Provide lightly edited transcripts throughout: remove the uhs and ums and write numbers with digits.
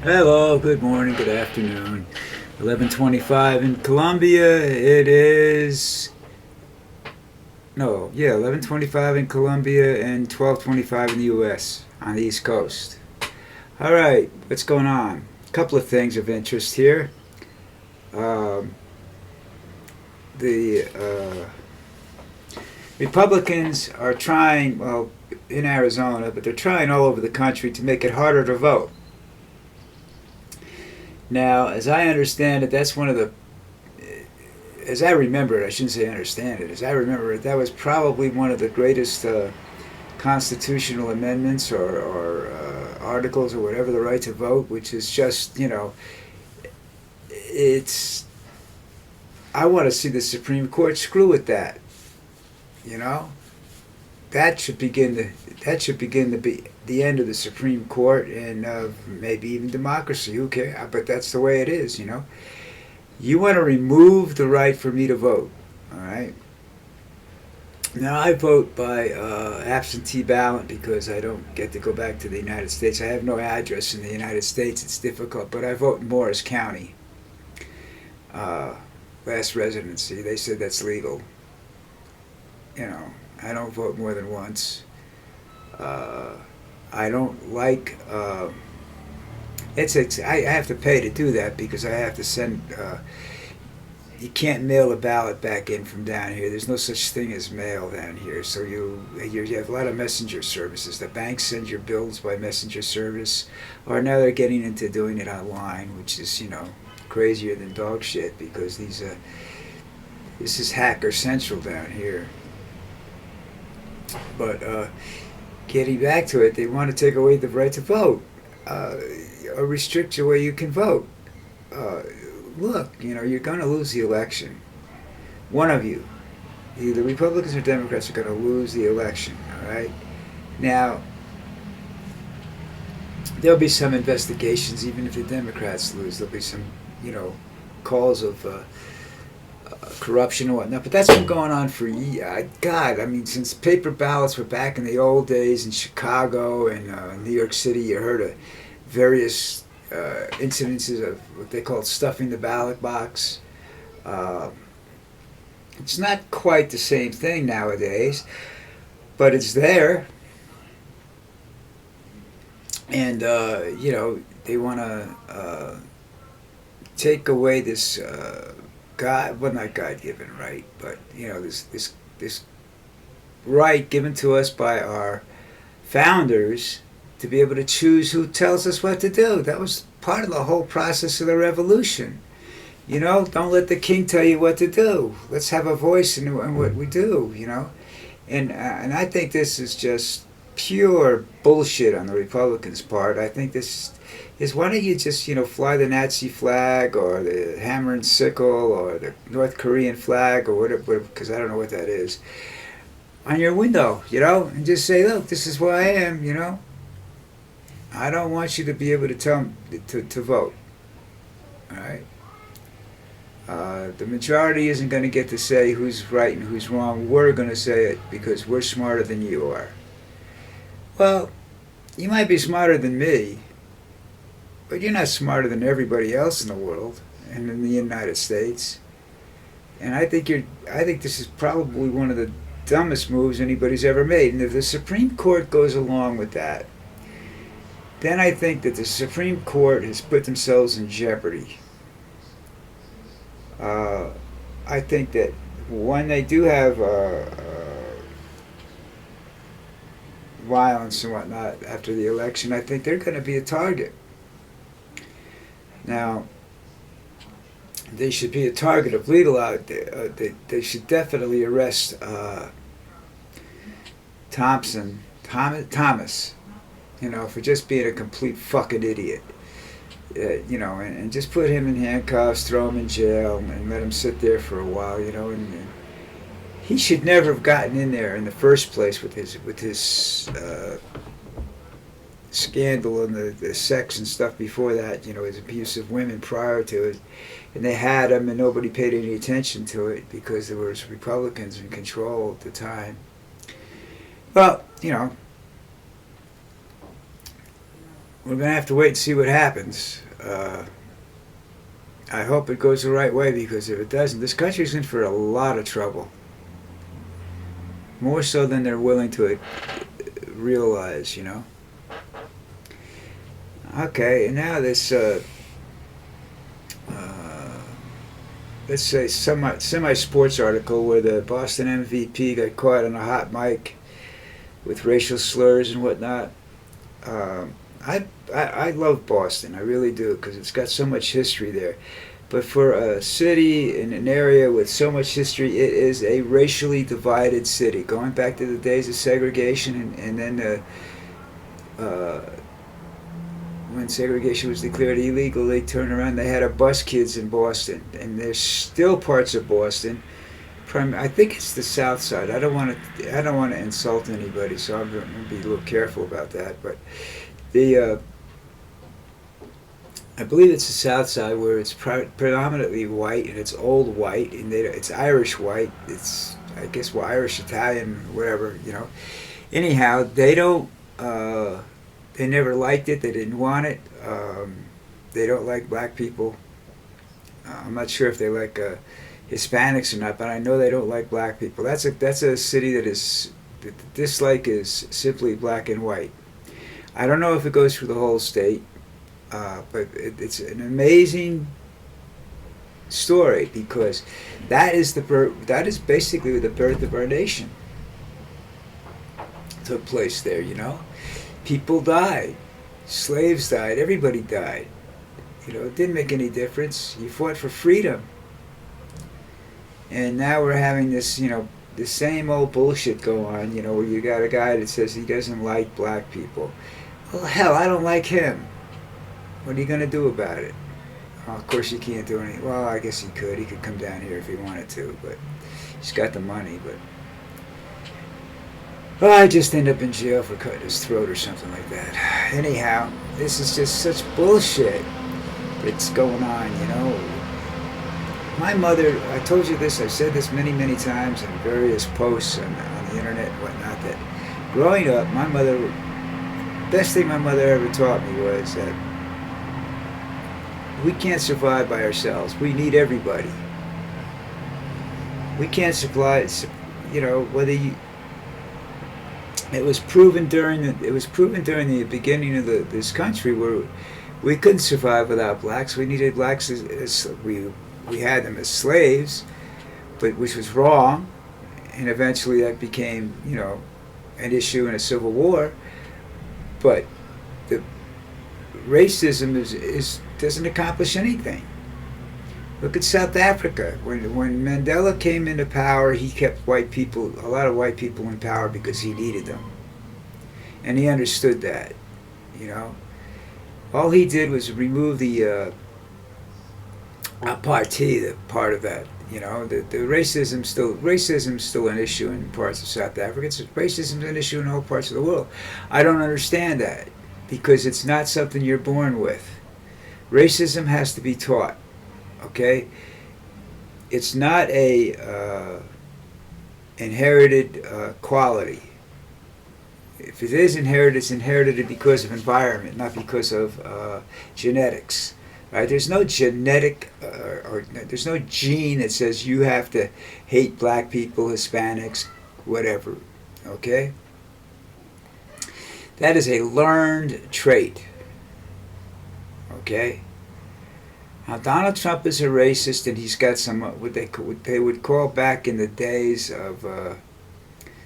Hello, good morning, good afternoon. 11:25 in Colombia. It is no, yeah, 11:25 in Colombia and 12:25 in the U.S. on the East Coast. All right, what's going on? A couple of things of interest here. Um, the Republicans are trying, well, in Arizona, but they're trying all over the country to make it harder to vote. Now, as I understand it, that's one of the as I remember it, I shouldn't say understand it. As I remember it, that was probably one of the greatest constitutional amendments or articles or whatever, the right to vote, which is just, it's. I want to see the Supreme Court screw with that. You know, that should begin to be the end of the Supreme Court and maybe even democracy. Who cares? But that's the way it is. You want to remove the right for me to vote. All right. Now I vote by absentee ballot because I don't get to go back to the United States. I have no address in the United States. It's difficult, but I vote in Morris County. Uh, Last residency, they said that's legal. I don't vote more than once. Uh, I don't like. I have to pay to do that because I have to send. You can't mail a ballot back in from down here. There's no such thing as mail down here. So you have a lot of messenger services. The banks send your bills by messenger service, or now they're getting into doing it online, which is crazier than dog shit because this is hacker central down here. But getting back to it, they want to take away the right to vote, or restrict the way you can vote. Uh, Look, you're going to lose the election. One of you, either Republicans or Democrats, are going to lose the election. All right. Now, there'll be some investigations, even if the Democrats lose. There'll be some, calls of corruption and whatnot. But that's been going on for God. I mean, since paper ballots were back in the old days in Chicago and New York City, you heard of various incidences of what they called stuffing the ballot box. Uh, it's not quite the same thing nowadays, but it's there. And they want to take away this God, well, not God-given right, but this right given to us by our founders to be able to choose who tells us what to do. That was part of the whole process of the revolution. Don't let the king tell you what to do. Let's have a voice in what we do. And I think this is just pure bullshit on the Republicans' part. I think this is, why don't you just fly the Nazi flag or the hammer and sickle or the North Korean flag or whatever, because I don't know what that is, on your window, and just say, look, this is where I am. I don't want you to be able to tell me to vote. All right. The majority isn't going to get to say who's right and who's wrong. We're going to say it because we're smarter than you are. Well, you might be smarter than me, but you're not smarter than everybody else in the world and in the United States. And I think this is probably one of the dumbest moves anybody's ever made. And if the Supreme Court goes along with that, then I think that the Supreme Court has put themselves in jeopardy. I think that when they do have violence and whatnot after the election, I think they're going to be a target. Now, they should be a target of legal out there. They should definitely arrest Thomas, for just being a complete fucking idiot. And just put him in handcuffs, throw him in jail, and let him sit there for a while, and he should never have gotten in there in the first place with his scandal and the sex and stuff before that, his abuse of women prior to it. And they had him and nobody paid any attention to it because there was Republicans in control at the time. Well, we're gonna have to wait and see what happens. I hope it goes the right way, because if it doesn't, this country's in for a lot of trouble. More so than they're willing to realize, you know. Okay, and now this, let's say, semi-sports article where the Boston MVP got caught on a hot mic with racial slurs and whatnot. I love Boston, I really do, because it's got so much history there. But for a city in an area with so much history, it is a racially divided city, going back to the days of segregation, and then when segregation was declared illegal, they turned around. They had a bus kids in Boston, and there's still parts of Boston. I think it's the South Side. I don't want to insult anybody, so I'm going to be a little careful about that. But the I believe it's the South Side, where it's predominantly white, and it's old white, and it's Irish white. It's, I guess, well, Irish, Italian, whatever, you know. Anyhow, they don't. They never liked it. They didn't want it. They don't like black people. I'm not sure if they like Hispanics or not, but I know they don't like black people. That's a city that is, the dislike is simply black and white. I don't know if it goes through the whole state. But it's an amazing story, because that is basically the birth of our nation. Took place there, you know. People died, slaves died, everybody died. You know, it didn't make any difference. You fought for freedom, and now we're having this, you know, the same old bullshit go on. You know, where you got a guy that says he doesn't like black people. Well, hell, I don't like him. What are you going to do about it? Well, of course, you can't do anything. Well, I guess he could. He could come down here if he wanted to, but he's got the money. But well, I just end up in jail for cutting his throat or something like that. Anyhow, this is just such bullshit that's going on, you know. My mother, I told you this, I've said this many, many times in various posts on the internet and whatnot, that growing up, my mother, best thing my mother ever taught me was that we can't survive by ourselves. We need everybody. We can't supply, you know, whether you. It was proven during the beginning of this country, where we couldn't survive without blacks. We needed blacks as we had them as slaves, but which was wrong, and eventually that became, you know, an issue in a civil war. But the racism is doesn't accomplish anything. Look at South Africa. When Mandela came into power, he kept a lot of white people in power because he needed them. And he understood that, you know. All he did was remove the apartheid part of that, you know. The racism's still an issue in parts of South Africa. Racism's an issue in all parts of the world. I don't understand that, because it's not something you're born with. Racism has to be taught, okay? It's not a inherited quality. If it is inherited, it's inherited because of environment, not because of genetics. Right? There's no genetic or there's no gene that says you have to hate black people, Hispanics, whatever. Okay? That is a learned trait. Okay? Now, Donald Trump is a racist, and he's got some what they would call back in the days of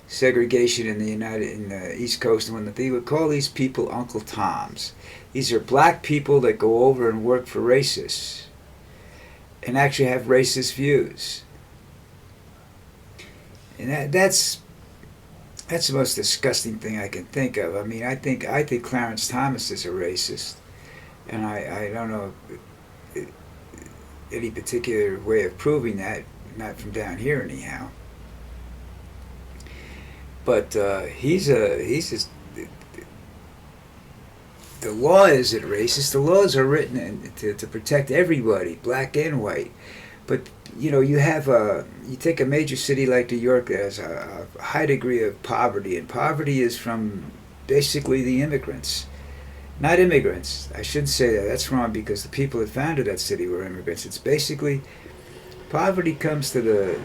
segregation in the East Coast, when they would call these people Uncle Toms. These are black people that go over and work for racists and actually have racist views. And that's the most disgusting thing I can think of. I mean, I think Clarence Thomas is a racist, and I don't know any particular way of proving that, not from down here anyhow. But he's just, the law isn't racist. The laws are written to protect everybody, black and white. But you know, you take a major city like New York that has a high degree of poverty, and poverty is from basically the immigrants. Not immigrants. I shouldn't say that. That's wrong because the people that founded that city were immigrants. It's basically poverty comes to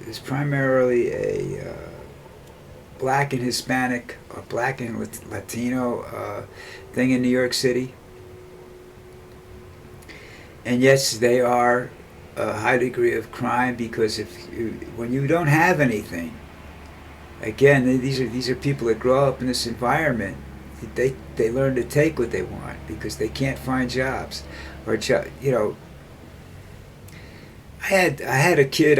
is primarily a black and Hispanic or black and Latino thing in New York City. And yes, they are a high degree of crime because when you don't have anything, again, these are people that grow up in this environment. They learn to take what they want because they can't find jobs, or you know. I had a kid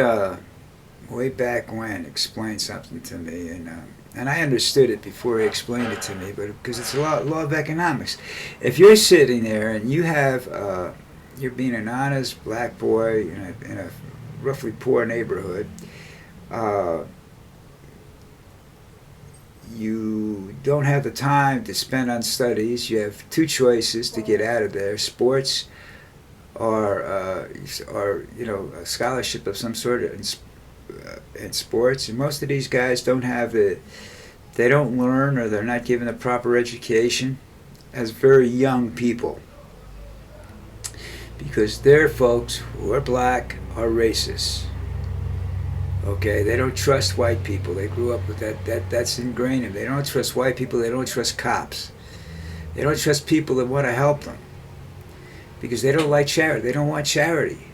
way back when explain something to me, and I understood it before he explained it to me, but because it's a law of economics. If you're sitting there and you have you're being an honest black boy in a roughly poor neighborhood. You don't have the time to spend on studies. You have two choices to get out of there: sports, or a scholarship of some sort in sports. And most of these guys don't have they don't learn, or they're not given the proper education as very young people, because their folks who are black are racist. Okay, they don't trust white people. They grew up with that's ingrained in them. They don't trust white people. They don't trust cops. They don't trust people that want to help them because they don't like charity. They don't want charity.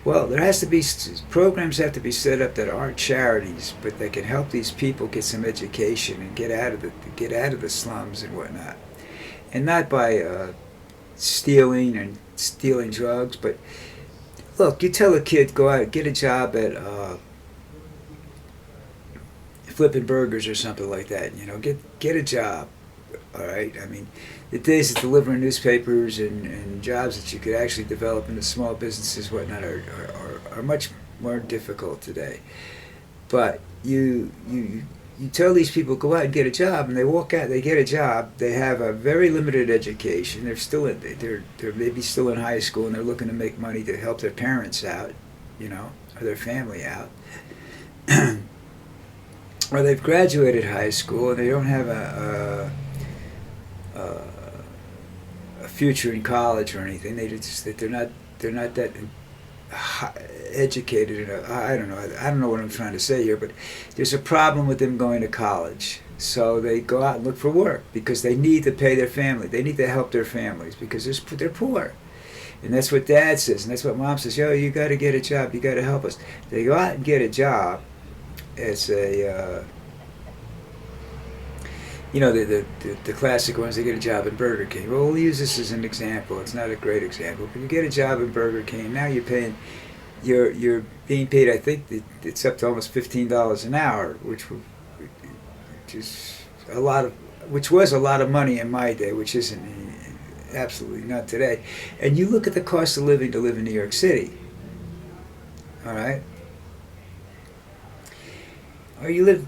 Well, there has to be programs have to be set up that aren't charities, but that can help these people get some education and get out of the slums and whatnot, and not by stealing drugs. But look, you tell a kid go out get a job at flipping burgers or something like that. Get a job. All right. I mean, the days of delivering newspapers and jobs that you could actually develop into small businesses, whatnot, are much more difficult today. But you tell these people go out and get a job, and they walk out, they get a job. They have a very limited education. They're maybe still in high school, and they're looking to make money to help their parents out, or their family out. Or they've graduated high school and they don't have a future in college or anything. They're not that educated. I don't know what I'm trying to say here, but there's a problem with them going to college. So they go out and look for work because they need to pay their family. They need to help their families because they're poor. And that's what Dad says, and that's what Mom says. Yo, you got to get a job. You got to help us. They go out and get a job. It's the classic ones. They get a job at Burger King. Well, we'll use this as an example. It's not a great example, but you get a job at Burger King. Now you're being paid. I think it's up to almost $15 an hour, which is which was a lot of money in my day, which isn't absolutely not today. And you look at the cost of living to live in New York City. All right. Or you look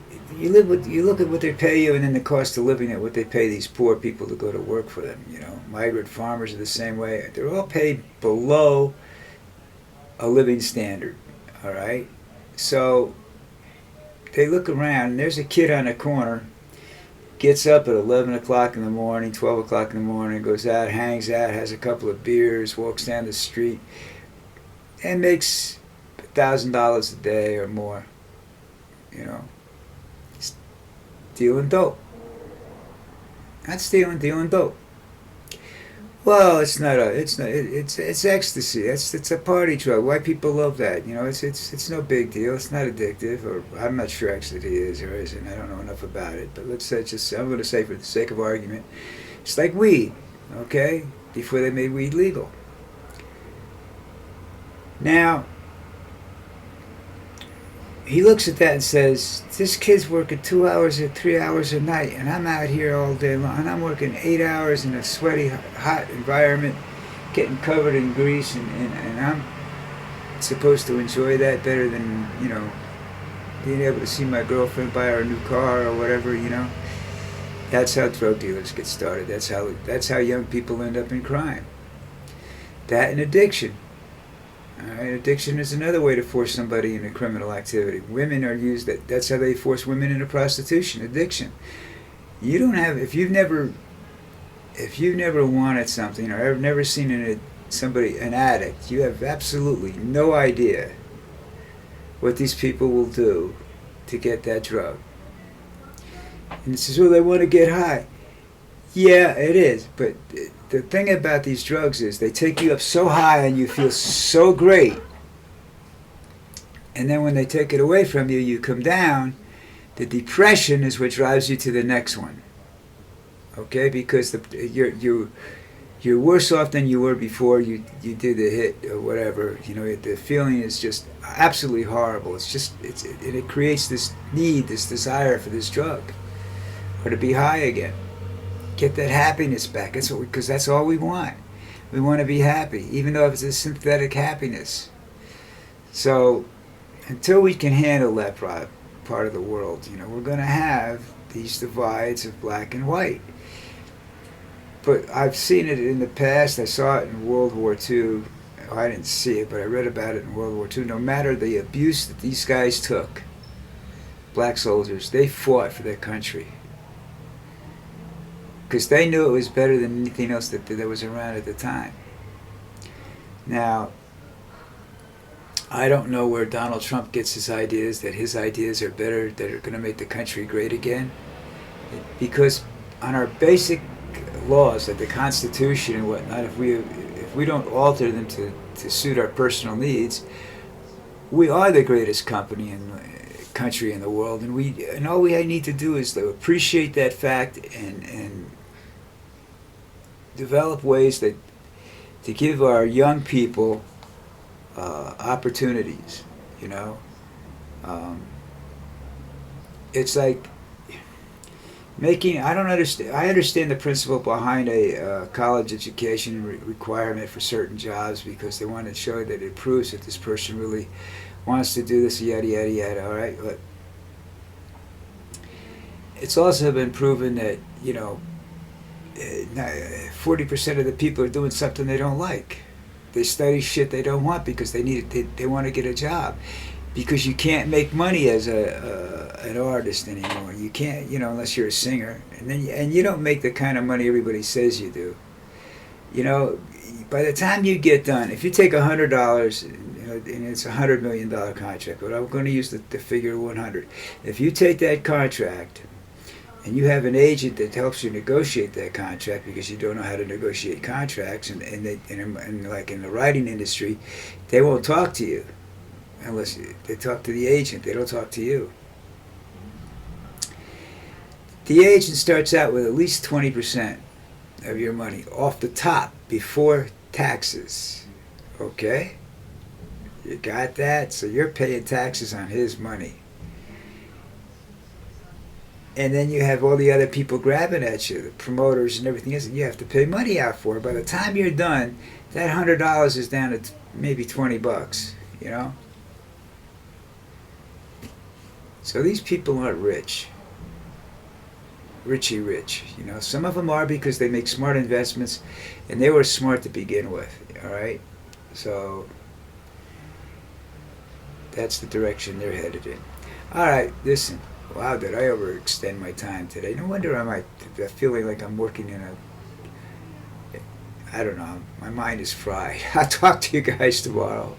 at what they pay you, and then the cost of living at what they pay these poor people to go to work for them. Migrant farmers are the same way. They're all paid below a living standard. All right, so they look around, and there's a kid on the corner, gets up at 11 o'clock in the morning, 12 o'clock in the morning, goes out, hangs out, has a couple of beers, walks down the street, and makes $1,000 a day or more. Dealing dope. Not stealing, dealing dope. Well, it's ecstasy. It's a party drug. White people love that. It's no big deal. It's not addictive, or I'm not sure ecstasy is or isn't. I don't know enough about it. But let's say I'm going to say for the sake of argument, it's like weed. Okay, before they made weed legal. Now, he looks at that and says, this kid's working 2 hours or 3 hours a night, and I'm out here all day long, and I'm working 8 hours in a sweaty, hot environment, getting covered in grease, and I'm supposed to enjoy that better than, being able to see my girlfriend buy her a new car or whatever, That's how drug dealers get started. That's how young people end up in crime. That and addiction. Addiction is another way to force somebody into criminal activity. Women are used that's how they force women into prostitution. Addiction. If you've never if you've never wanted something or have never seen an addict, you have absolutely no idea what these people will do to get that drug. And it says, well, they want to get high. Yeah, it is. But the thing about these drugs is they take you up so high and you feel so great. And then when they take it away from you, you come down. The depression is what drives you to the next one. Okay? Because you're worse off than you were before you did the hit or whatever. You know, the feeling is just absolutely horrible. It creates this need, this desire for this drug, or to be high again, get that happiness back. Because that's all we want. We want to be happy, even though it's a synthetic happiness. So until we can handle that part of the world, you know, we're going to have these divides of black and white. But I've seen it in the past. I saw it in World War II. Oh, I didn't see it, but I read about it in World War II. No matter the abuse that these guys took, black soldiers, they fought for their country. Because they knew it was better than anything else that was around at the time. Now, I don't know where Donald Trump gets his ideas, that his ideas are better, that are going to make the country great again. Because on our basic laws, like the Constitution and whatnot, if we don't alter them to suit our personal needs, we are the greatest country in the world, and all we need to do is to appreciate that fact and develop ways to give our young people opportunities. You know, it's like I don't understand. I understand the principle behind a college education requirement for certain jobs, because they want to show that it proves that this person really wants to do this, yada yada yada. All right, but it's also been proven that 40% of the people are doing something they don't like. They study shit they don't want because they want to get a job. Because you can't make money as an artist anymore. You can't, unless you're a singer, and you don't make the kind of money everybody says you do. You know, by the time you get done, if you take $100, and it's $100 million contract, but I'm going to use the figure 100. If you take that contract, and you have an agent that helps you negotiate that contract, because you don't know how to negotiate contracts, and like in the writing industry, they won't talk to you. Unless they talk to the agent, they don't talk to you. The agent starts out with at least 20% of your money off the top before taxes. Okay? You got that? So you're paying taxes on his money. And then you have all the other people grabbing at you, the promoters and everything else, and you have to pay money out for it. By the time you're done, that $100 is down to maybe $20, you know? So these people aren't rich. Richie rich. Some of them are because they make smart investments, and they were smart to begin with, all right? So that's the direction they're headed in. All right, listen. Wow, did I overextend my time today? No wonder I'm feeling like I'm working in I don't know, my mind is fried. I'll talk to you guys tomorrow.